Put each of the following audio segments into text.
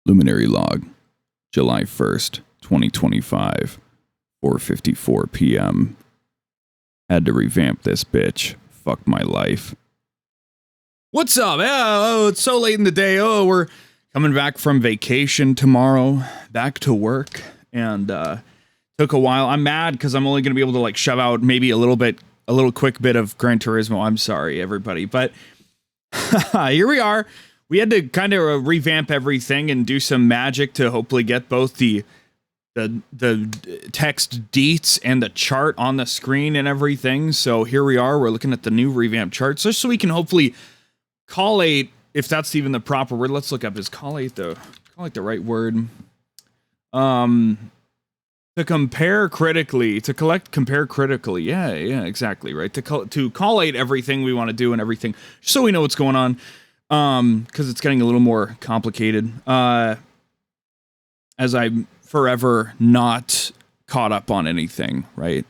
Luminary Log, July 1st, 2025, 4:54 p.m. Had to revamp this bitch. Fuck my life. What's up? Oh, it's so late in the day. Oh, we're coming back from vacation tomorrow, back to work, and took a while. I'm mad because I'm only going to be able to like shove out maybe a little quick bit of Gran Turismo. I'm sorry, everybody, but here we are. We had to kind of revamp everything and do some magic to hopefully get both the text deets and the chart on the screen and everything. So here we are. We're looking at the new revamped chart, just so we can hopefully collate, if that's even the proper word. Let's look up, is collate the right word? To compare critically, to compare critically. Yeah, exactly, right. To collate everything we want to do and everything, just so we know what's going on. Because it's getting a little more complicated. As I'm forever not caught up on anything, right?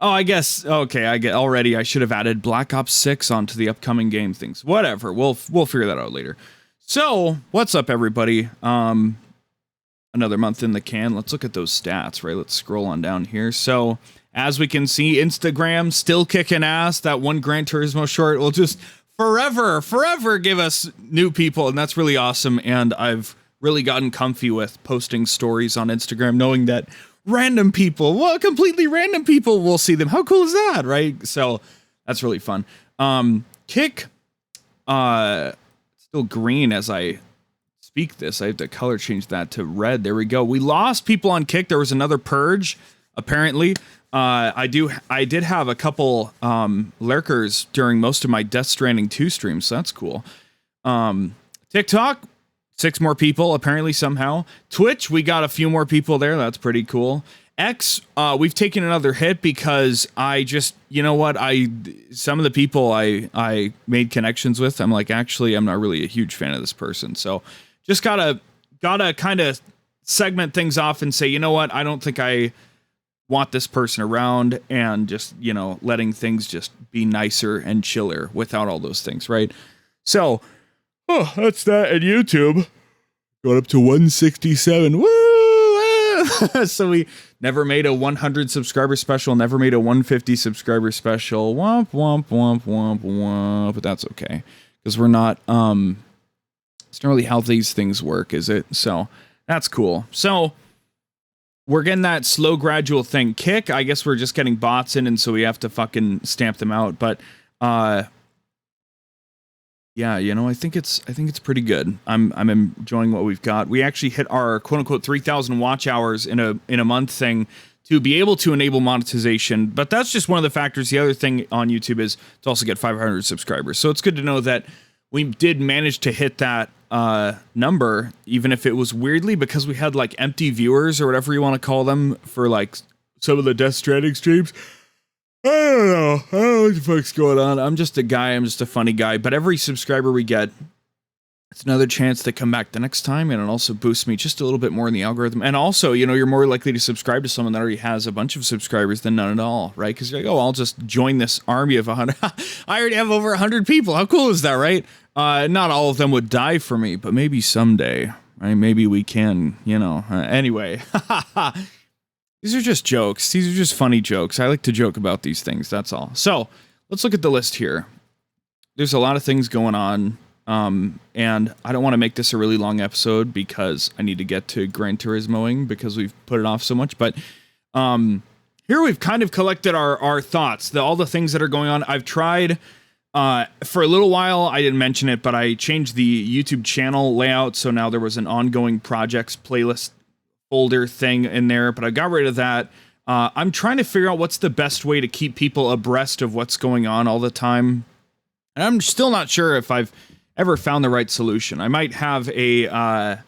Oh, I guess, okay, I should have added Black Ops 6 onto the upcoming game things. Whatever, we'll figure that out later. So, what's up, everybody? Another month in the can. Let's look at those stats, right? Let's scroll on down here. So, as we can see, Instagram still kicking ass. That one Gran Turismo short will just forever give us new people, and that's really awesome. And I've really gotten comfy with posting stories on Instagram, knowing that random people, completely random people will see them. How cool is that, right? So that's really fun. Kick, still green as I speak this. I have to color change that to red. There we go. We lost people on Kick. There was another purge, apparently. I did have a couple lurkers during most of my Death Stranding 2 streams, so that's cool. TikTok, 6 more people, apparently, somehow. Twitch, we got a few more people there. That's pretty cool. X, we've taken another hit because I just, you know what, some of the people I made connections with, I'm like, actually, I'm not really a huge fan of this person. So just gotta kind of segment things off and say, you know what, I don't think I want this person around, and just, you know, letting things just be nicer and chiller without all those things, right? So, that's that. And YouTube going up to 167. Woo! So we never made a 100 subscriber special, never made a 150 subscriber special. Womp womp womp womp womp. But that's okay, because we're not it's not really how these things work, is it? So that's cool. So we're getting that slow, gradual thing. Kick, I guess we're just getting bots in, and so we have to fucking stamp them out. But, yeah, you know, I think it's pretty good. I'm enjoying what we've got. We actually hit our quote unquote 3,000 watch hours in a month thing to be able to enable monetization. But that's just one of the factors. The other thing on YouTube is to also get 500 subscribers. So it's good to know that we did manage to hit that number, even if it was weirdly because we had like empty viewers or whatever you want to call them for like some of the Death Stranding streams. I don't know what the fuck's going on. I'm just a funny guy, but every subscriber we get, it's another chance to come back the next time, and it also boosts me just a little bit more in the algorithm. And also, you know, you're more likely to subscribe to someone that already has a bunch of subscribers than none at all, right? Because you're like, oh, I'll just join this army of 100. I already have over 100 people. How cool is that, right? Not all of them would die for me, but maybe someday, right? Maybe we can, you know. Anyway, these are just jokes. These are just funny jokes. I like to joke about these things, that's all. So, let's look at the list here. There's a lot of things going on. And I don't want to make this a really long episode because I need to get to Gran Turismoing because we've put it off so much. But here we've kind of collected our thoughts, all the things that are going on. I've tried for a little while. I didn't mention it, but I changed the YouTube channel layout. So now there was an ongoing projects playlist folder thing in there, but I got rid of that. I'm trying to figure out what's the best way to keep people abreast of what's going on all the time. And I'm still not sure if I've ever found the right solution. I might have a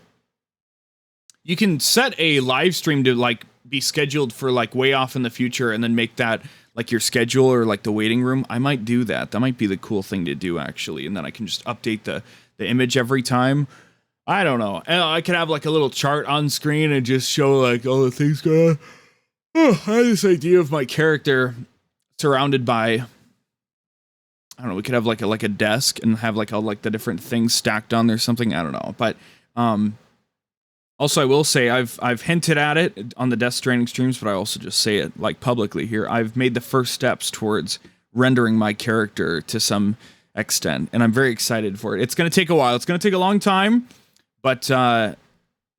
you can set a live stream to like be scheduled for like way off in the future and then make that like your schedule or like the waiting room. I might do that. That might be the cool thing to do, actually. And then I can just update the image every time. I don't know. And I could have like a little chart on screen and just show like all the things going on. Oh, I had this idea of my character surrounded by, I don't know, we could have like a desk and have like all like the different things stacked on there or something. I don't know. But Also, I will say I've hinted at it on the Death Stranding streams, but I also just say it like publicly here. I've made the first steps towards rendering my character to some extent, and I'm very excited for it. It's going to take a while. It's going to take a long time, but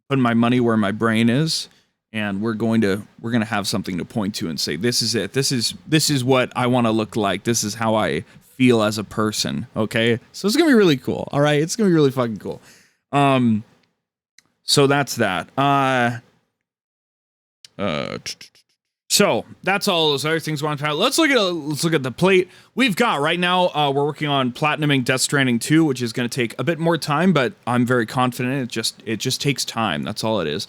putting my money where my brain is, and we're going to have something to point to and say, this is it. This is what I want to look like. This is how I feel as a person. Okay, so it's gonna be really cool. All right, it's gonna be really fucking cool. So that's that. So that's all those other things we want to talk about. Let's look at the plate we've got right now. We're working on platinuming Death Stranding 2, which is going to take a bit more time, but I'm very confident. It just takes time. That's all it is.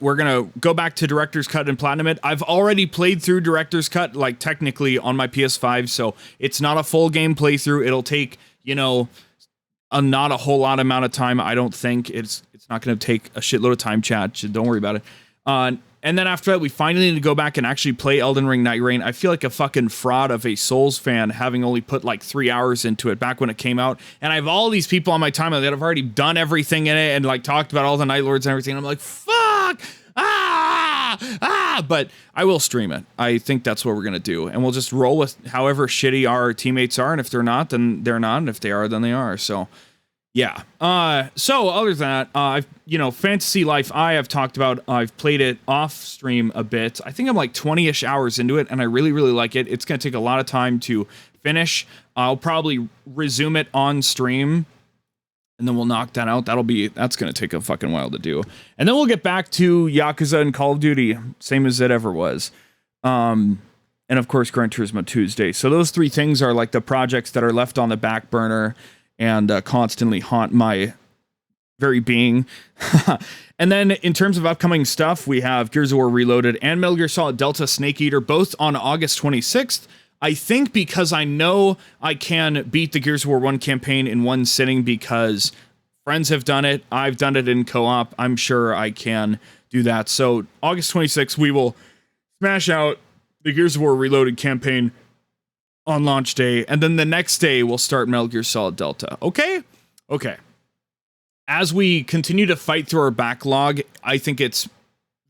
We're gonna go back to Director's Cut and platinum it. I've already played through Director's Cut, like technically on my PS5, so it's not a full game playthrough. It'll take, you know, not a whole lot amount of time. I don't think it's not going to take a shitload of time, chat. So don't worry about it. And then after that, we finally need to go back and actually play Elden Ring Night Rain. I feel like a fucking fraud of a Souls fan, having only put like 3 hours into it back when it came out. And I have all these people on my timeline that have already done everything in it and like talked about all the Night Lords and everything. And I'm like, fuck! But I will stream it. I think that's what we're going to do. And we'll just roll with however shitty our teammates are. And if they're not, then they're not. And if they are, then they are. So, yeah. So other than that, I've, you know, Fantasy Life I've talked about. I've played it off stream a bit. I think I'm like 20-ish hours into it, and I really, really like it. It's going to take a lot of time to finish. I'll probably resume it on stream, and then we'll knock that out. That's going to take a fucking while to do. And then we'll get back to Yakuza and Call of Duty, same as it ever was. And of course, Gran Turismo Tuesday. So those three things are like the projects that are left on the back burner and constantly haunt my very being. And then in terms of upcoming stuff, we have Gears of War Reloaded and Metal Gear Solid Delta Snake Eater, both on August 26th. I think because I know I can beat the Gears of War 1 campaign in one sitting because friends have done it. I've done it in co-op. I'm sure I can do that. So August 26th, we will smash out the Gears of War Reloaded campaign on launch day, and then the next day we'll start Metal Gear Solid Delta. Okay? Okay. As we continue to fight through our backlog, I think it's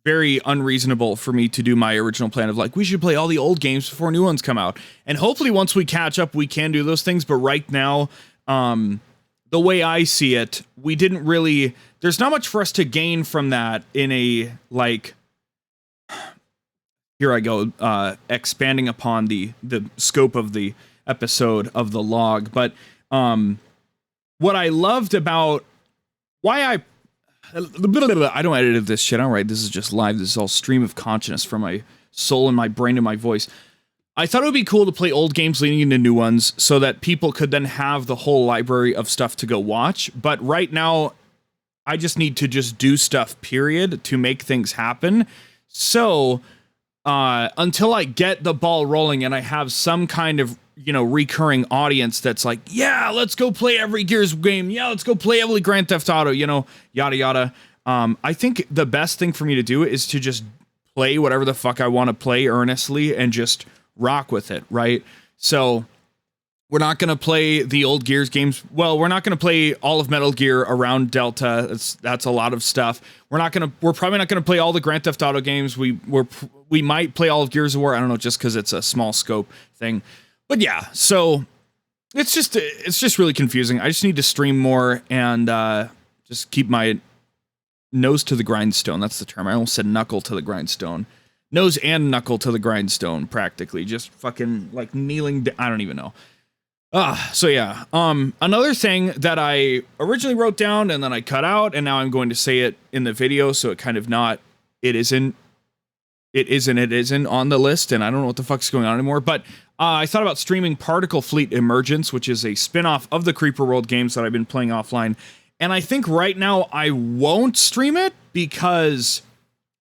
very unreasonable for me to do my original plan of like, we should play all the old games before new ones come out. And hopefully once we catch up, we can do those things. But right now, the way I see it, we didn't really, there's not much for us to gain from that in a, like, here I go, expanding upon the scope of the episode of the log. But what I loved about why I don't edit this shit out, right? This is just live. This is all stream of consciousness from my soul and my brain and my voice. I thought it would be cool to play old games leading into new ones so that people could then have the whole library of stuff to go watch. But right now, I just need to just do stuff, period, to make things happen. So until I get the ball rolling and I have some kind of, you know, recurring audience that's like, yeah, let's go play every Gears game. Yeah, let's go play every Grand Theft Auto, you know, yada, yada. I think the best thing for me to do is to just play whatever the fuck I want to play earnestly and just rock with it, right? So we're not going to play the old Gears games. Well, we're not going to play all of Metal Gear around Delta. That's a lot of stuff. We're probably not going to play all the Grand Theft Auto games. We might play all of Gears of War. I don't know, just because it's a small scope thing. But yeah, so it's just really confusing. I just need to stream more and just keep my nose to the grindstone. That's the term. I almost said knuckle to the grindstone. Nose and knuckle to the grindstone, practically. Just fucking like kneeling. I don't even know. So yeah. Another thing that I originally wrote down and then I cut out, and now I'm going to say it in the video, so it kind of not. It isn't on the list, and I don't know what the fuck's going on anymore. But I thought about streaming Particle Fleet Emergence, which is a spin-off of the Creeper World games that I've been playing offline. And I think right now I won't stream it because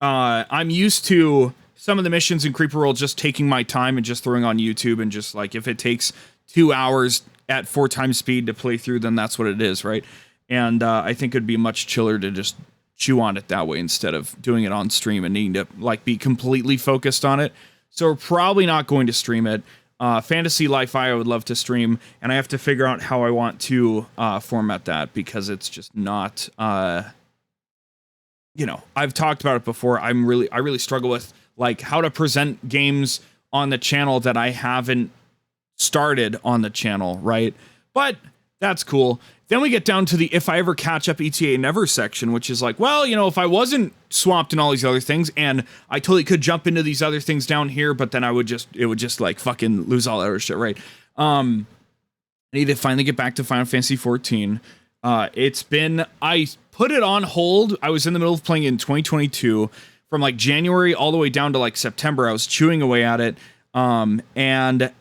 I'm used to some of the missions in Creeper World just taking my time and just throwing on YouTube, and just like if it takes 2 hours at 4 times speed to play through, then that's what it is, right? And I think it'd be much chiller to just chew on it that way instead of doing it on stream and needing to like be completely focused on it. So we're probably not going to stream it. Fantasy Life I would love to stream, and I have to figure out how I want to format that because it's just not you know, I've talked about it before. I really struggle with like how to present games on the channel that I haven't started on the channel, right? But that's cool. Then we get down to the if I ever catch up ETA never section, which is like, well, you know, if I wasn't swamped in all these other things and I totally could jump into these other things down here, but then it would just like fucking lose all that other shit, right? I need to finally get back to Final Fantasy 14. I put it on hold. I was in the middle of playing it in 2022 from like January all the way down to like September. I was chewing away at it. And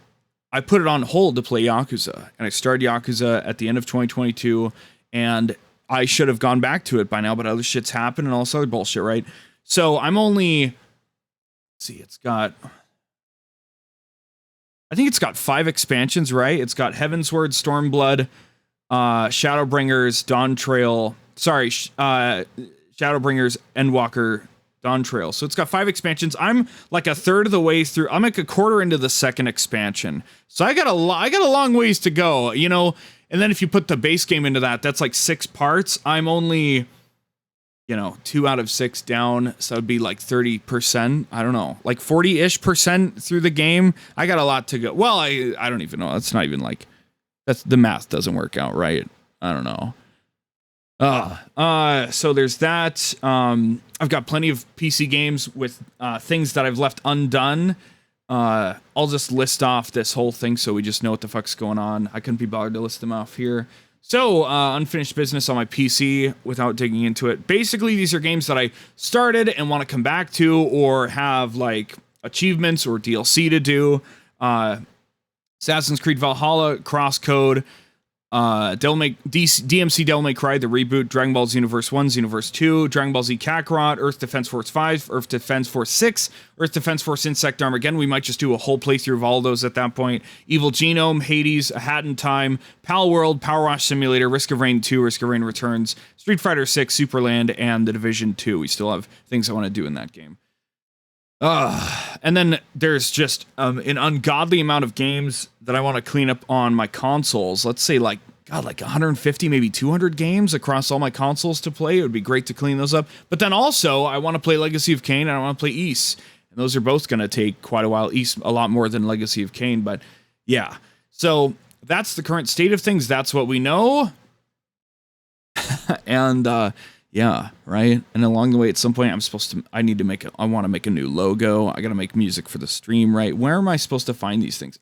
I put it on hold to play Yakuza, and I started Yakuza at the end of 2022, and I should have gone back to it by now, but other shit's happened and all this other bullshit, right? So I'm only, let's see, I think it's got 5 expansions, right? It's got Heavensward, Stormblood, Shadowbringers, Shadowbringers, Endwalker, Dawn Trail. So it's got 5 expansions. I'm like a third of the way through. I'm like a quarter into the second expansion. So I got a long ways to go, you know. And then if you put the base game into that, that's like 6 parts. I'm only, you know, 2 out of 6 down. So it'd be like 30%. I don't know, like 40-ish% through the game. I got a lot to go. Well, I don't even know. That's not even like, the math doesn't work out right. I don't know. So there's that. I've got plenty of PC games with things that I've left undone. I'll just list off this whole thing so we just know what the fuck's going on. I couldn't be bothered to list them off here. So, unfinished business on my PC without digging into it. Basically, these are games that I started and want to come back to or have like achievements or DLC to do. Assassin's Creed Valhalla, Crosscode, DMC Devil May Cry, the reboot, Dragon Ball Xenoverse 1, Xenoverse 2, Dragon Ball Z Kakarot, Earth Defense Force 5, Earth Defense Force 6, Earth Defense Force Insect Armor. Again, we might just do a whole playthrough of all of those at that point. Evil Genome, Hades, A Hat in Time, Pal World, Power Wash Simulator, Risk of Rain 2, Risk of Rain Returns, Street Fighter 6, Superland, and The Division 2. We still have things I want to do in that game. And then there's just an ungodly amount of games that I want to clean up on my consoles. Let's say like 150, maybe 200 games across all my consoles to play. It would be great to clean those up. But then also I want to play Legacy of Kain and I want to play Ys. And those are both going to take quite a while. Ys a lot more than Legacy of Kain, but yeah. So that's the current state of things. That's what we know. And yeah, right. And along the way, at some point, I want to make a new logo. I got to make music for the stream, right? Where am I supposed to find these things?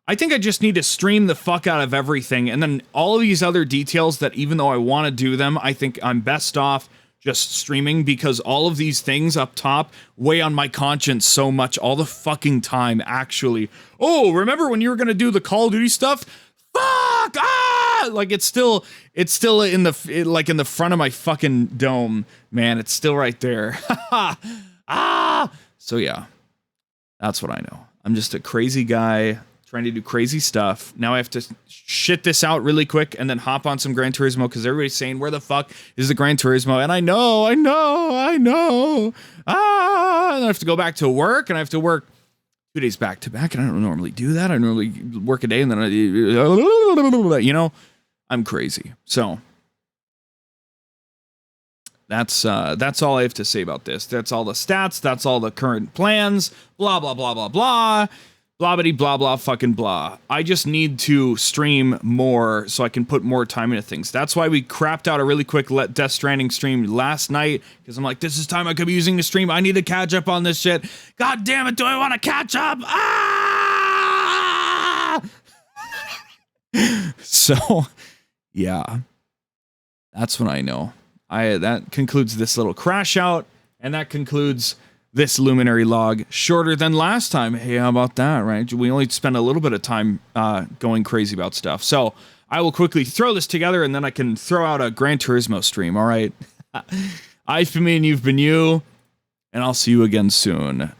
I think I just need to stream the fuck out of everything. And then all of these other details that even though I want to do them, I think I'm best off just streaming because all of these things up top weigh on my conscience so much all the fucking time, actually. Oh, remember when you were going to do the Call of Duty stuff? Fuck! Ah! Like it's still in the front of my fucking dome, man. It's still right there. Ah! So yeah, that's what I know. I'm just a crazy guy trying to do crazy stuff. Now I have to shit this out really quick and then hop on some Gran Turismo because everybody's saying, where the fuck is the Gran Turismo? And I know. Ah! And I have to go back to work and I have to work 2 days back to back, and I don't normally do that. I normally work a day and then you know, I'm crazy. So that's all I have to say about this. That's all the stats. That's all the current plans. Blah, blah, blah, blah, blah. Blah-bitty, blah, blah, fucking blah. I just need to stream more so I can put more time into things. That's why we crapped out a really quick Death Stranding stream last night, because I'm like, this is time I could be using to stream. I need to catch up on this shit. God damn it, do I want to catch up? Ah! So, yeah. That's what I know. That concludes this little crash out, and that concludes this Luminary Log, shorter than last time. Hey, how about that, right? We only spent a little bit of time going crazy about stuff. So I will quickly throw this together and then I can throw out a Gran Turismo stream, all right? I've been me and you've been you, and I'll see you again soon.